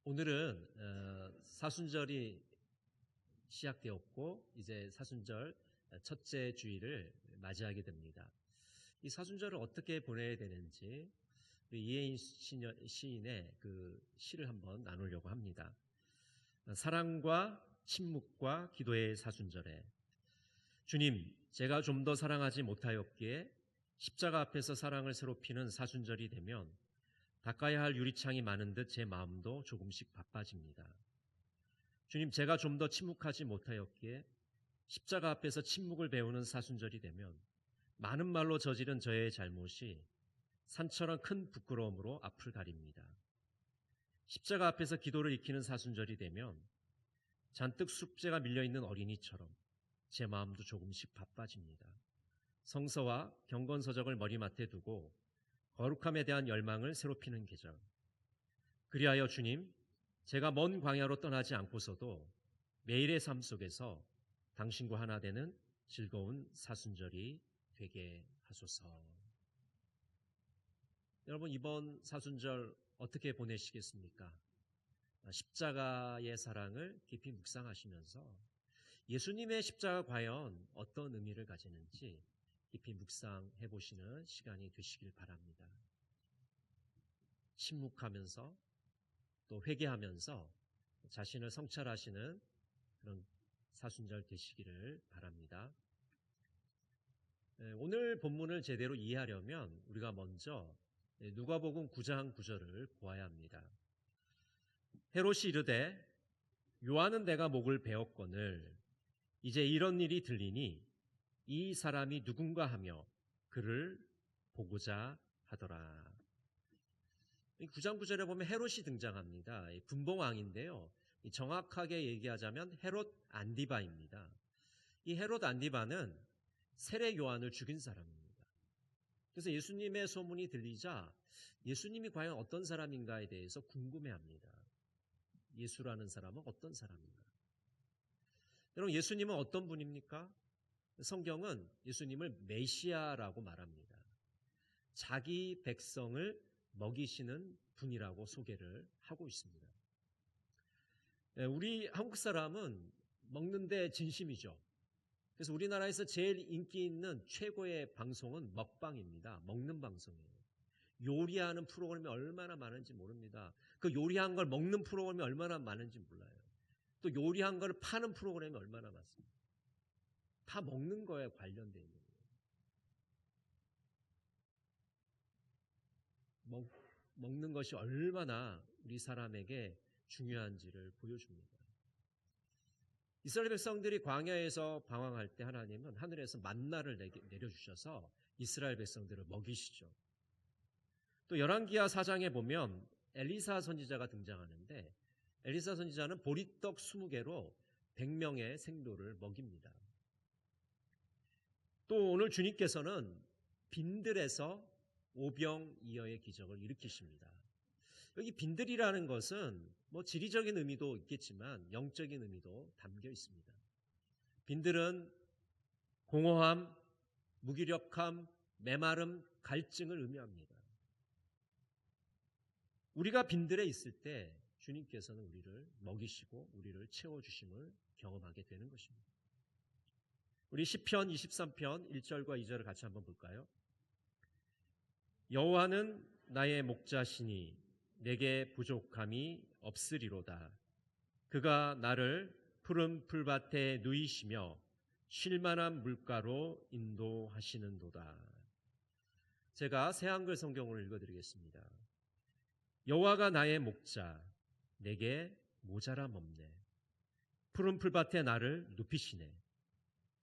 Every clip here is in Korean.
오늘은 사순절이 시작되었고 이제 사순절 첫째 주일을 맞이하게 됩니다. 이 사순절을 어떻게 보내야 되는지 우리 이혜인 시인의 그 시를 한번 나누려고 합니다. 사랑과 침묵과 기도의 사순절에 주님, 제가 좀 더 사랑하지 못하였기에 십자가 앞에서 사랑을 새롭히는 사순절이 되면 닦아야 할 유리창이 많은 듯 제 마음도 조금씩 바빠집니다. 주님, 제가 좀 더 침묵하지 못하였기에 십자가 앞에서 침묵을 배우는 사순절이 되면 많은 말로 저지른 저의 잘못이 산처럼 큰 부끄러움으로 앞을 가립니다. 십자가 앞에서 기도를 익히는 사순절이 되면 잔뜩 숙제가 밀려있는 어린이처럼 제 마음도 조금씩 바빠집니다. 성서와 경건서적을 머리맡에 두고 거룩함에 대한 열망을 새롭히는 계절. 그리하여 주님, 제가 먼 광야로 떠나지 않고서도 매일의 삶 속에서 당신과 하나 되는 즐거운 사순절이 되게 하소서. 여러분, 이번 사순절 어떻게 보내시겠습니까? 십자가의 사랑을 깊이 묵상하시면서 예수님의 십자가 과연 어떤 의미를 가지는지 깊이 묵상해 보시는 시간이 되시길 바랍니다. 침묵하면서 또 회개하면서 자신을 성찰하시는 그런 사순절 되시기를 바랍니다. 오늘 본문을 제대로 이해하려면 우리가 먼저 누가복음 9장 9절을 보아야 합니다. 헤롯이 이르되 요한은 내가 목을 베었거늘 이제 이런 일이 들리니 이 사람이 누군가 하며 그를 보고자 하더라. 9장 9절에 보면 헤롯이 등장합니다. 분봉왕인데요. 정확하게 얘기하자면 헤롯 안디바입니다. 이 헤롯 안디바는 세례 요한을 죽인 사람입니다. 그래서 예수님의 소문이 들리자 예수님이 과연 어떤 사람인가에 대해서 궁금해합니다. 예수라는 사람은 어떤 사람인가? 여러분, 예수님은 어떤 분입니까? 성경은 예수님을 메시아라고 말합니다. 자기 백성을 먹이시는 분이라고 소개를 하고 있습니다. 우리 한국 사람은 먹는데 진심이죠. 그래서 우리나라에서 제일 인기 있는 최고의 방송은 먹방입니다. 먹는 방송이에요. 요리하는 프로그램이 얼마나 많은지 모릅니다. 그 요리한 걸 먹는 프로그램이 얼마나 많은지 몰라요. 또 요리한 걸 파는 프로그램이 얼마나 많습니다. 다 먹는 거에 관련되어 있는 거예요. 먹는 것이 얼마나 우리 사람에게 중요한지를 보여줍니다. 이스라엘 백성들이 광야에서 방황할 때 하나님은 하늘에서 만나를 내려주셔서 이스라엘 백성들을 먹이시죠. 또 열왕기하 4장에 보면 엘리사 선지자가 등장하는데 엘리사 선지자는 보리떡 20개로 100명의 생도를 먹입니다. 또 오늘 주님께서는 빈들에서 오병이어의 기적을 일으키십니다. 여기 빈들이라는 것은 지리적인 의미도 있겠지만 영적인 의미도 담겨 있습니다. 빈들은 공허함, 무기력함, 메마름, 갈증을 의미합니다. 우리가 빈들에 있을 때 주님께서는 우리를 먹이시고 우리를 채워주심을 경험하게 되는 것입니다. 우리 시편 23편 1절과 2절을 같이 한번 볼까요? 여호와는 나의 목자시니 내게 부족함이 없으리로다. 그가 나를 푸른 풀밭에 누이시며 쉴만한 물가로 인도하시는도다. 제가 새한글 성경을 읽어드리겠습니다. 여호와가 나의 목자, 내게 모자람 없네. 푸른 풀밭에 나를 눕히시네.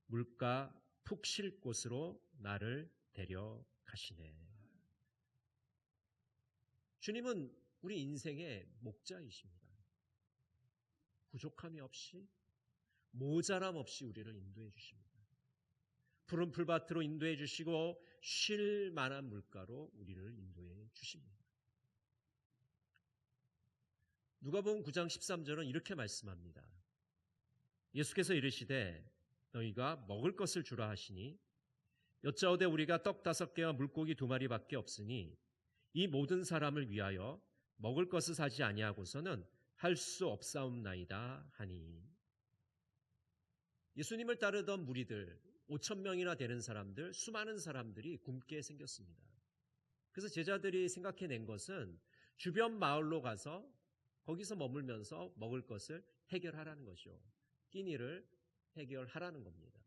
물가 푹 쉴 곳으로 나를 데려가시네. 주님은 우리 인생의 목자이십니다. 부족함이 없이 모자람 없이 우리를 인도해 주십니다. 푸른 풀밭으로 인도해 주시고 쉴 만한 물가로 우리를 인도해 주십니다. 누가복음 9장 13절은 이렇게 말씀합니다. 예수께서 이르시되 너희가 먹을 것을 주라 하시니 여짜오되 우리가 떡 5개와 물고기 2마리밖에 없으니 이 모든 사람을 위하여 먹을 것을 사지 아니하고서는 할 수 없사옵나이다 하니. 예수님을 따르던 무리들 5천 명이나 되는 사람들, 수많은 사람들이 굶게 생겼습니다. 그래서 제자들이 생각해낸 것은 주변 마을로 가서 거기서 머물면서 먹을 것을 해결하라는 것이죠. 끼니를 해결하라는 겁니다.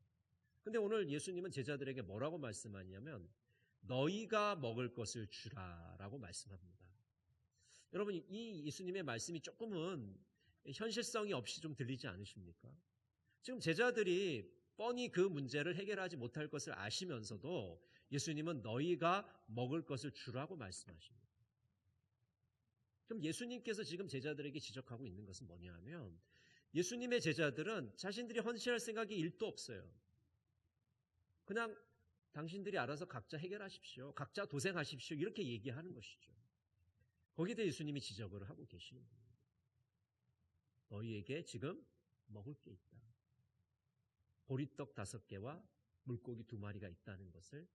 근데 오늘 예수님은 제자들에게 뭐라고 말씀하냐면 너희가 먹을 것을 주라라고 말씀합니다. 여러분, 이 예수님의 말씀이 조금은 현실성이 없이 좀 들리지 않으십니까? 지금 제자들이 뻔히 그 문제를 해결하지 못할 것을 아시면서도 예수님은 너희가 먹을 것을 주라고 말씀하십니다. 그럼 예수님께서 지금 제자들에게 지적하고 있는 것은 뭐냐 하면 예수님의 제자들은 자신들이 헌신할 생각이 1도 없어요. 그냥 당신들이 알아서 각자 해결하십시오. 각자 도생하십시오. 이렇게 얘기하는 것이죠. 거기에 대해 예수님이 지적을 하고 계시는 겁니다. 너희에게 지금 먹을 게 있다. 보리떡 5개와 물고기 2마리가 있다는 것을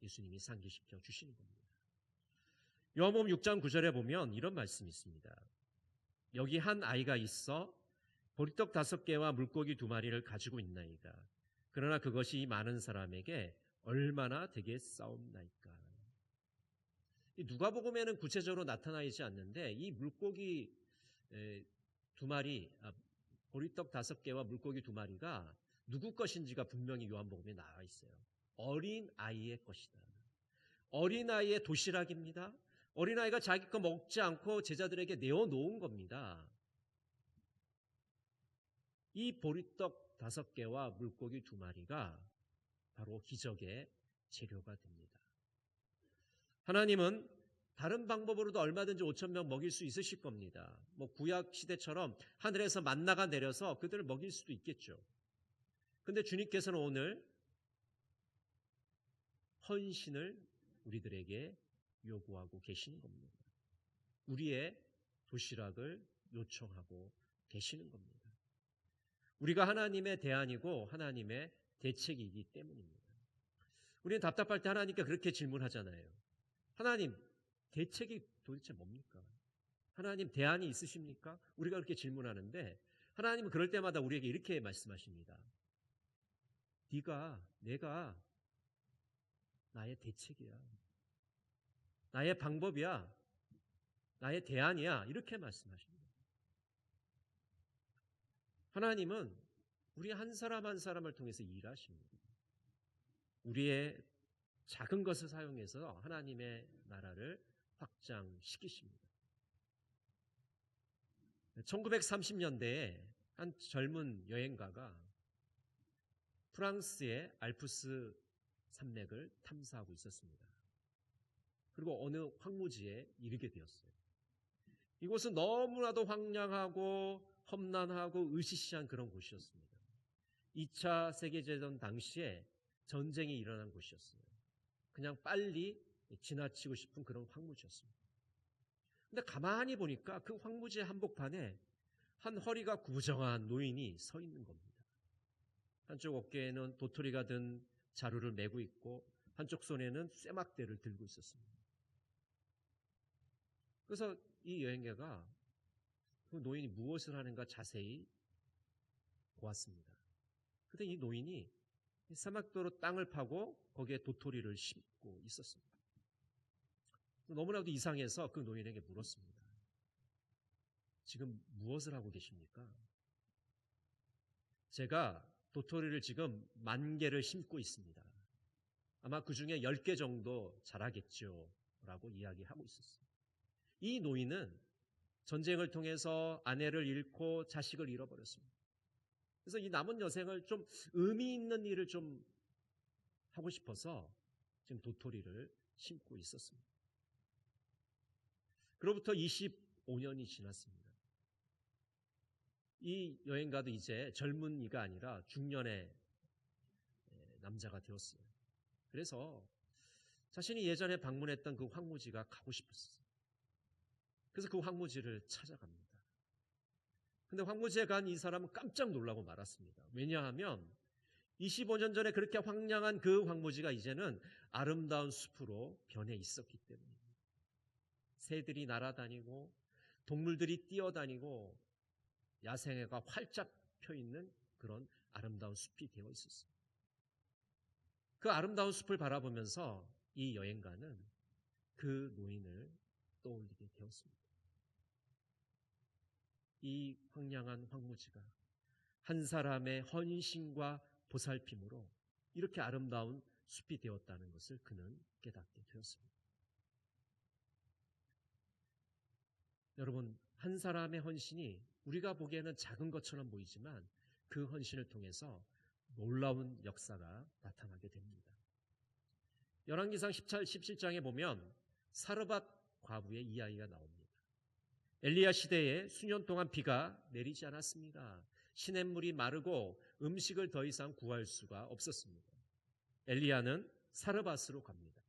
예수님이 상기시켜 주시는 겁니다. 요한복음 6장 9절에 보면 이런 말씀이 있습니다. 여기 한 아이가 있어 보리떡 5개와 물고기 2마리를 가지고 있나이다. 그러나 그것이 이 많은 사람에게 얼마나 되겠사옵나이까. 누가복음에는 구체적으로 나타나지 않는데 이 물고기 2마리, 보리떡 5개와 물고기 2마리가 누구 것인지가 분명히 요한복음에 나와 있어요. 어린 아이의 것이다. 어린 아이의 도시락입니다. 어린 아이가 자기 거 먹지 않고 제자들에게 내어놓은 겁니다. 이 보리떡 5개와 물고기 2마리가 바로 기적의 재료가 됩니다. 하나님은 다른 방법으로도 얼마든지 5천 명 먹일 수 있으실 겁니다. 구약 시대처럼 하늘에서 만나가 내려서 그들을 먹일 수도 있겠죠. 근데 주님께서는 오늘 헌신을 우리들에게 요구하고 계시는 겁니다. 우리의 도시락을 요청하고 계시는 겁니다. 우리가 하나님의 대안이고 하나님의 대책이기 때문입니다. 우리는 답답할 때 하나님께 그렇게 질문하잖아요. 하나님, 대책이 도대체 뭡니까? 하나님, 대안이 있으십니까? 우리가 그렇게 질문하는데 하나님은 그럴 때마다 우리에게 이렇게 말씀하십니다. 내가 나의 대책이야. 나의 방법이야. 나의 대안이야. 이렇게 말씀하십니다. 하나님은 우리 한 사람 한 사람을 통해서 일하십니다. 우리의 작은 것을 사용해서 하나님의 나라를 확장시키십니다. 1930년대에 한 젊은 여행가가 프랑스의 알프스 산맥을 탐사하고 있었습니다. 그리고 어느 황무지에 이르게 되었어요. 이곳은 너무나도 황량하고 험난하고 으시시한 그런 곳이었습니다. 2차 세계대전 당시에 전쟁이 일어난 곳이었어요. 그냥 빨리 지나치고 싶은 그런 황무지였습니다. 근데 가만히 보니까 그 황무지의 한복판에 한 허리가 구부정한 노인이 서 있는 겁니다. 한쪽 어깨에는 도토리가 든 자루를 메고 있고 한쪽 손에는 쇠막대를 들고 있었습니다. 그래서 이 여행가가 그 노인이 무엇을 하는가 자세히 보았습니다. 그때 이 노인이 사막도로 땅을 파고 거기에 도토리를 심고 있었습니다. 너무나도 이상해서 그 노인에게 물었습니다. 지금 무엇을 하고 계십니까? 제가 도토리를 지금 10,000개를 심고 있습니다. 아마 그 중에 10개 정도 자라겠죠. 라고 이야기하고 있었어요. 이 노인은 전쟁을 통해서 아내를 잃고 자식을 잃어버렸습니다. 그래서 이 남은 여생을 좀 의미 있는 일을 좀 하고 싶어서 지금 도토리를 심고 있었습니다. 그로부터 25년이 지났습니다. 이 여행가도 이제 젊은이가 아니라 중년의 남자가 되었어요. 그래서 자신이 예전에 방문했던 그 황무지가 가고 싶었어요. 그래서 그 황무지를 찾아갑니다. 근데 황무지에 간 이 사람은 깜짝 놀라고 말았습니다. 왜냐하면 25년 전에 그렇게 황량한 그 황무지가 이제는 아름다운 숲으로 변해 있었기 때문입니다. 새들이 날아다니고 동물들이 뛰어다니고 야생애가 활짝 펴 있는 그런 아름다운 숲이 되어 있었어요. 그 아름다운 숲을 바라보면서 이 여행가는 그 노인을 떠올리게 되었습니다. 이 황량한 황무지가 한 사람의 헌신과 보살핌으로 이렇게 아름다운 숲이 되었다는 것을 그는 깨닫게 되었습니다. 여러분, 한 사람의 헌신이 우리가 보기에는 작은 것처럼 보이지만 그 헌신을 통해서 놀라운 역사가 나타나게 됩니다. 열왕기상 17장에 보면 사르밧 과부의 이야기가 나옵니다. 엘리야 시대에 수년 동안 비가 내리지 않았습니다. 시냇물이 마르고 음식을 더 이상 구할 수가 없었습니다. 엘리야는 사르밧으로 갑니다.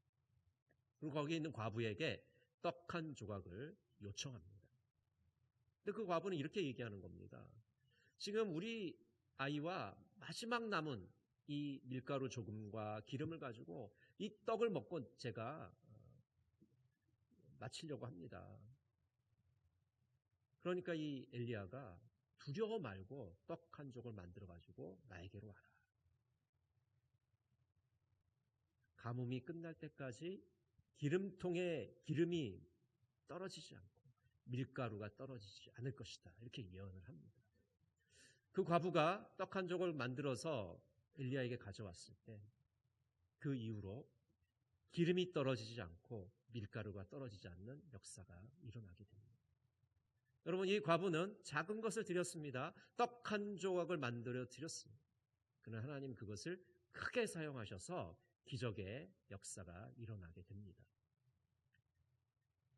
그리고 거기 있는 과부에게 떡 한 조각을 요청합니다. 근데 그 과부는 이렇게 얘기하는 겁니다. 지금 우리 아이와 마지막 남은 이 밀가루 조금과 기름을 가지고 이 떡을 먹고 제가 마치려고 합니다. 그러니까 이 엘리야가 두려워 말고 떡 한 족을 만들어 가지고 나에게로 와라. 가뭄이 끝날 때까지 기름통에 기름이 떨어지지 않고 밀가루가 떨어지지 않을 것이다. 이렇게 예언을 합니다. 그 과부가 떡 한 족을 만들어서 엘리야에게 가져왔을 때 그 이후로 기름이 떨어지지 않고 밀가루가 떨어지지 않는 역사가 일어나게 됩니다. 여러분, 이 과부는 작은 것을 드렸습니다. 떡 한 조각을 만들어 드렸습니다. 그러나 하나님 그것을 크게 사용하셔서 기적의 역사가 일어나게 됩니다.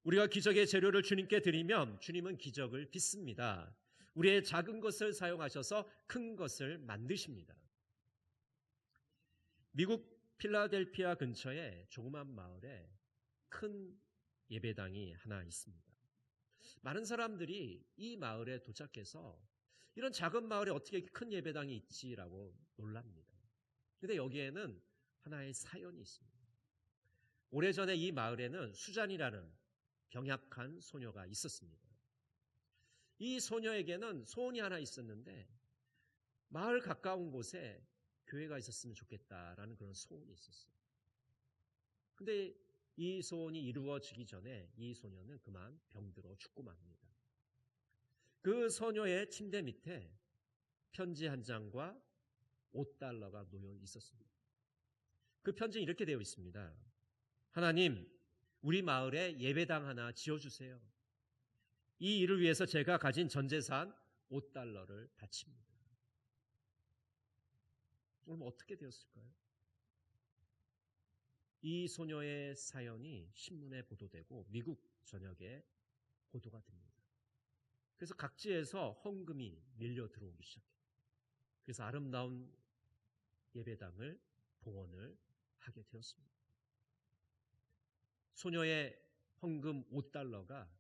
우리가 기적의 재료를 주님께 드리면 주님은 기적을 빚습니다. 우리의 작은 것을 사용하셔서 큰 것을 만드십니다. 미국 필라델피아 근처에 조그만 마을에 큰 예배당이 하나 있습니다. 많은 사람들이 이 마을에 도착해서 이런 작은 마을에 어떻게 큰 예배당이 있지라고 놀랍니다. 그런데 여기에는 하나의 사연이 있습니다. 오래전에 이 마을에는 수잔이라는 병약한 소녀가 있었습니다. 이 소녀에게는 소원이 하나 있었는데 마을 가까운 곳에 교회가 있었으면 좋겠다라는 그런 소원이 있었어요. 근데 이 소원이 이루어지기 전에 이 소녀는 그만 병들어 죽고 맙니다. 그 소녀의 침대 밑에 편지 한 장과 $5가 놓여 있었습니다. 그 편지는 이렇게 되어 있습니다. 하나님, 우리 마을에 예배당 하나 지어주세요. 이 일을 위해서 제가 가진 전 재산 $5를 바칩니다. 그럼 어떻게 되었을까요? 이 소녀의 사연이 신문에 보도되고 미국 전역에 보도가 됩니다. 그래서 각지에서 헌금이 밀려 들어오기 시작해요. 그래서 아름다운 예배당을 봉헌을 하게 되었습니다. 소녀의 헌금 $5가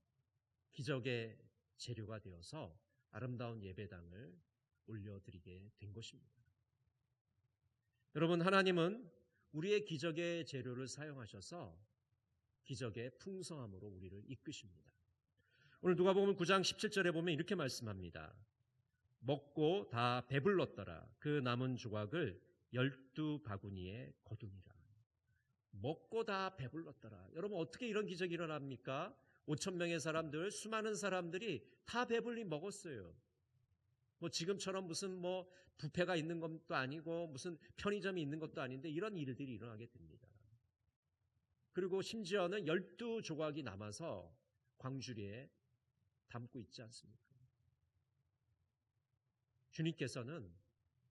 기적의 재료가 되어서 아름다운 예배당을 올려드리게 된 것입니다. 여러분, 하나님은 우리의 기적의 재료를 사용하셔서 기적의 풍성함으로 우리를 이끄십니다. 오늘 누가복음 9장 17절에 보면 이렇게 말씀합니다. 먹고 다 배불렀더라. 그 남은 조각을 12바구니에 거두니라. 먹고 다 배불렀더라. 여러분, 어떻게 이런 기적이 일어납니까? 5,000명의 사람들, 수많은 사람들이 다 배불리 먹었어요. 지금처럼 무슨 뷔페가 있는 것도 아니고 무슨 편의점이 있는 것도 아닌데 이런 일들이 일어나게 됩니다. 그리고 심지어는 12조각이 남아서 광주리에 담고 있지 않습니까? 주님께서는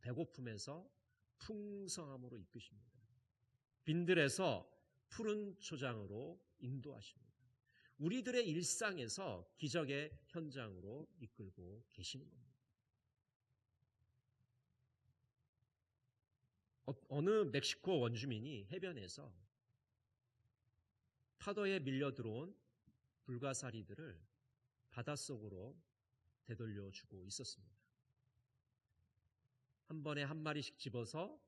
배고픔에서 풍성함으로 이끄십니다. 빈들에서 푸른 초장으로 인도하십니다. 우리들의 일상에서 기적의 현장으로 이끌고 계시는 겁니다. 어느 멕시코 원주민이 해변에서 파도에 밀려 들어온 불가사리들을 바닷속으로 되돌려주고 있었습니다. 한 번에 한 마리씩 집어서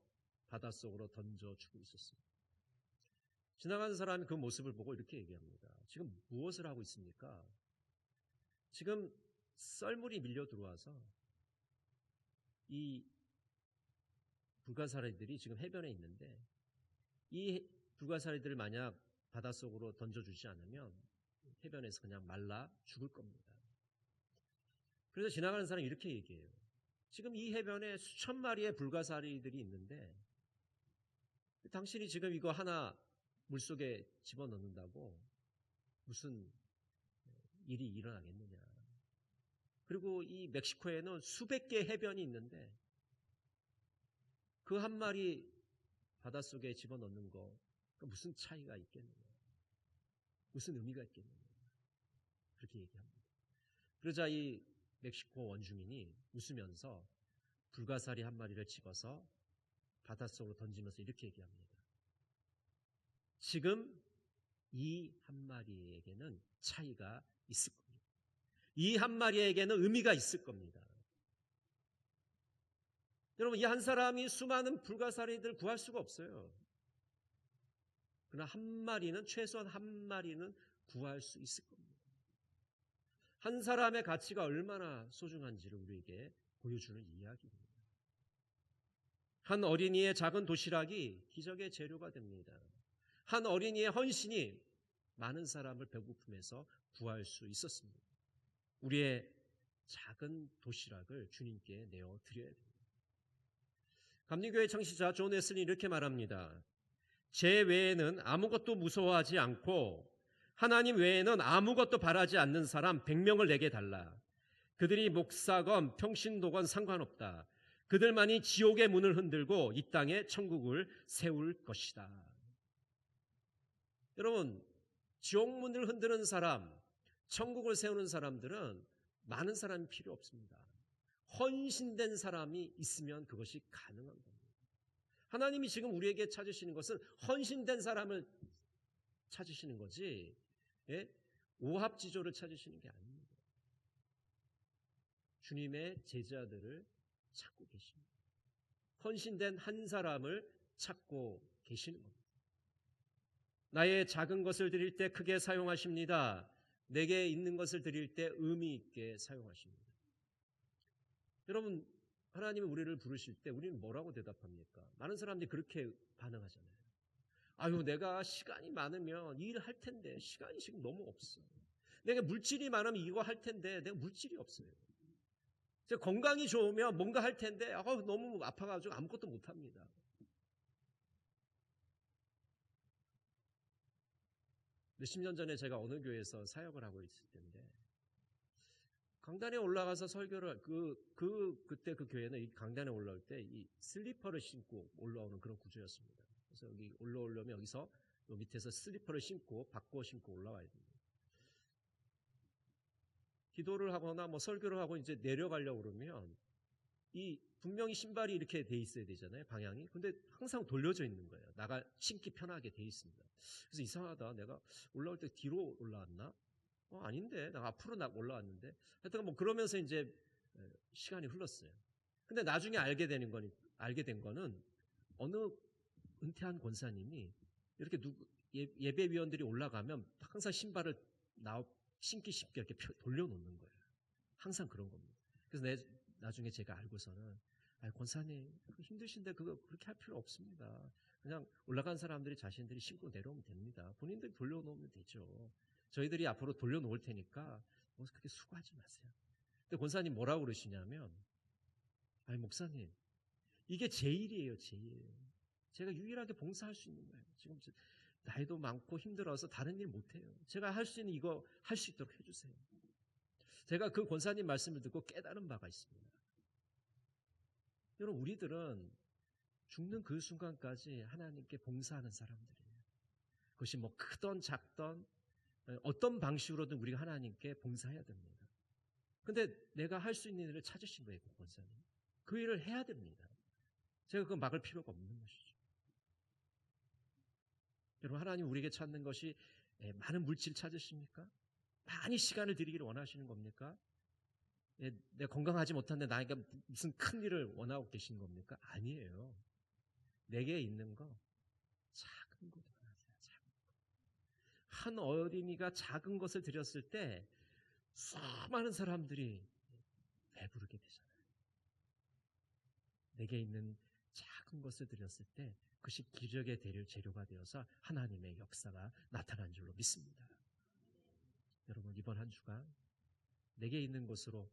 바닷속으로 던져주고 있었습니다. 지나가는 사람이 그 모습을 보고 이렇게 얘기합니다. 지금 무엇을 하고 있습니까? 지금 썰물이 밀려 들어와서 이 불가사리들이 지금 해변에 있는데 이 불가사리들을 만약 바닷속으로 던져주지 않으면 해변에서 그냥 말라 죽을 겁니다. 그래서 지나가는 사람이 이렇게 얘기해요. 지금 이 해변에 수천 마리의 불가사리들이 있는데 당신이 지금 이거 하나 물속에 집어넣는다고 무슨 일이 일어나겠느냐. 그리고 이 멕시코에는 수백 개의 해변이 있는데 그 한 마리 바닷속에 집어넣는 거 무슨 차이가 있겠느냐. 무슨 의미가 있겠느냐. 그렇게 얘기합니다. 그러자 이 멕시코 원주민이 웃으면서 불가사리 한 마리를 집어서 바닷속으로 던지면서 이렇게 얘기합니다. 지금 이 한 마리에게는 차이가 있을 겁니다. 이 한 마리에게는 의미가 있을 겁니다. 여러분, 이 한 사람이 수많은 불가사리들 구할 수가 없어요. 그러나 한 마리는, 최소한 한 마리는 구할 수 있을 겁니다. 한 사람의 가치가 얼마나 소중한지를 우리에게 보여주는 이야기입니다. 한 어린이의 작은 도시락이 기적의 재료가 됩니다. 한 어린이의 헌신이 많은 사람을 배고픔에서 구할 수 있었습니다. 우리의 작은 도시락을 주님께 내어드려야 됩니다. 감리교회 창시자 존 웨슬리 이렇게 말합니다. 제 외에는 아무것도 무서워하지 않고 하나님 외에는 아무것도 바라지 않는 사람 100명을 내게 달라. 그들이 목사건 평신도건 상관없다. 그들만이 지옥의 문을 흔들고 이 땅에 천국을 세울 것이다. 여러분, 지옥 문을 흔드는 사람, 천국을 세우는 사람들은 많은 사람이 필요 없습니다. 헌신된 사람이 있으면 그것이 가능한 겁니다. 하나님이 지금 우리에게 찾으시는 것은 헌신된 사람을 찾으시는 거지, 오합지졸을 찾으시는 게 아닙니다. 주님의 제자들을 찾고 계십니다. 헌신된 한 사람을 찾고 계시는 겁니다. 나의 작은 것을 드릴 때 크게 사용하십니다. 내게 있는 것을 드릴 때 의미 있게 사용하십니다. 여러분, 하나님이 우리를 부르실 때 우리는 뭐라고 대답합니까? 많은 사람들이 그렇게 반응하잖아요. 아유, 내가 시간이 많으면 이 일을 할 텐데 시간이 지금 너무 없어. 내가 물질이 많으면 이거 할 텐데 내가 물질이 없어요. 제가 건강이 좋으면 뭔가 할 텐데 너무 아파가지고 아무것도 못합니다. 몇십 년 전에 제가 어느 교회에서 사역을 하고 있을 때인데 강단에 올라가서 설교를 그때 그 교회는 이 강단에 올라올 때 이 슬리퍼를 신고 올라오는 그런 구조였습니다. 그래서 여기 올라오려면 여기서 요 밑에서 슬리퍼를 신고 바꿔 신고 올라와야 됩니다. 기도를 하거나 뭐 설교를 하고 이제 내려가려고 그러면 이 분명히 신발이 이렇게 돼 있어야 되잖아요, 방향이. 근데 항상 돌려져 있는 거예요. 나가 신기 편하게 돼 있습니다. 그래서 이상하다. 내가 올라올 때 뒤로 올라왔나? 아닌데. 내가 앞으로 올라왔는데. 하여튼 뭐 그러면서 이제 시간이 흘렀어요. 근데 나중에 알게 된 거는 어느 은퇴한 권사님이 이렇게 예배위원들이 올라가면 항상 신발을 신기 쉽게 이렇게 돌려놓는 거예요. 항상 그런 겁니다. 그래서 나중에 제가 알고서는 권사님 힘드신데 그거 그렇게 할 필요 없습니다. 그냥 올라간 사람들이 자신들이 신고 내려오면 됩니다. 본인들이 돌려놓으면 되죠. 저희들이 앞으로 돌려놓을 테니까 뭐 그렇게 수고하지 마세요. 근데 권사님 뭐라고 그러시냐면 목사님 이게 제 일이에요. 제 일. 제가 유일하게 봉사할 수 있는 거예요. 지금 나이도 많고 힘들어서 다른 일 못해요. 제가 할 수 있는 이거 할 수 있도록 해주세요. 제가 그 권사님 말씀을 듣고 깨달은 바가 있습니다. 여러분, 우리들은 죽는 그 순간까지 하나님께 봉사하는 사람들이에요. 그것이 뭐 크던 작던 어떤 방식으로든 우리가 하나님께 봉사해야 됩니다. 근데 내가 할 수 있는 일을 찾으신 거예요, 그 권사님. 그 일을 해야 됩니다. 제가 그거 막을 필요가 없는 것이죠. 여러분, 하나님 우리에게 찾는 것이 많은 물질 찾으십니까? 많이 시간을 드리기를 원하시는 겁니까? 내가 건강하지 못한데 나에게 무슨 큰 일을 원하고 계신 겁니까? 아니에요. 내게 있는 거 작은 거 하세요. 작은 거. 한 어린이가 작은 것을 드렸을 때 수많은 사람들이 배부르게 되잖아요. 내게 있는 작은 것을 드렸을 때 그것이 기적의 재료가 되어서 하나님의 역사가 나타난 줄로 믿습니다. 여러분, 이번 한 주간 내게 있는 것으로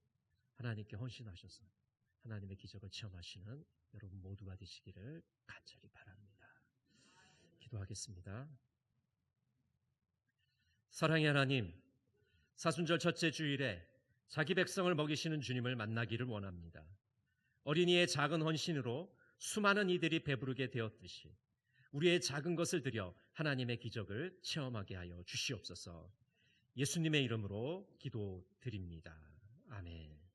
하나님께 헌신하셔서 하나님의 기적을 체험하시는 여러분 모두가 되시기를 간절히 바랍니다. 기도하겠습니다. 사랑의 하나님, 사순절 첫째 주일에 자기 백성을 먹이시는 주님을 만나기를 원합니다. 어린이의 작은 헌신으로 수많은 이들이 배부르게 되었듯이 우리의 작은 것을 들여 하나님의 기적을 체험하게 하여 주시옵소서. 예수님의 이름으로 기도드립니다. 아멘.